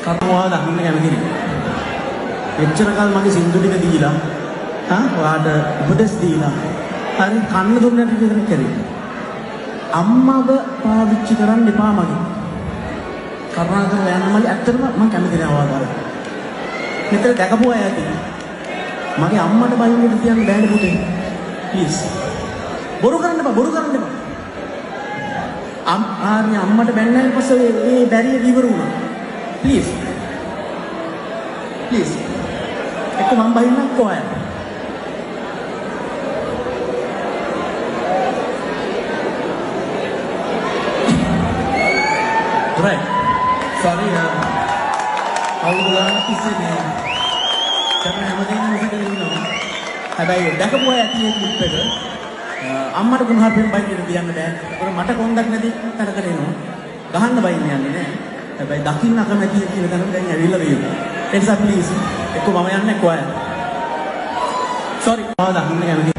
කර්මවා දකින්න කැමති නේ. එච්චර කල් මගේ සින්දු ටික දීලා ඔයාට උපදෙස් දීලා හරි කන්න දුන්නට විතර කරේ. අම්මව පාවිච්චි කරන්න එපා මගේ. කරුණාකරලා යන්න මල්ලි ඇත්තටම මම කැමති නෑ ඔයාලා. මෙතන දැකපුවා ඇති. මගේ අම්මට බයින්නට තියන්න බෑනේ පුතේ. ප්ලීස්. බොරු කරන්න එපා. ආන්නේ අම්මට බැන්නාන් පස්සේ ඒ බැරිය ඉවර වුණා. ප්ලීස්. එක්ක මම බයින්නක් ඔයාලා. Right. Sorry, අවුරුද්දක් ඉස්සෙල්ලා තමයි හැමදේම මොකද වෙන්නේ. හැබැයි දැකපුවා ඇති මේ ක්ලිප් එක අම්මට ගුණහර්පෙන් බයින්න කියන්න බෑ. ඒක මට කොන්දක් නැති තැනකට එනවා. ගහන්න බයින්න යන්නේ නෑ. හැබැයි දකින්න අකමැති කියන තැනට දැන් ඇවිල්ලා වෙනවා. ඒ නිසා ප්ලීස් එක්ක මම යන්නේ කොහේ. Sorry. ආව දකින්න කැමති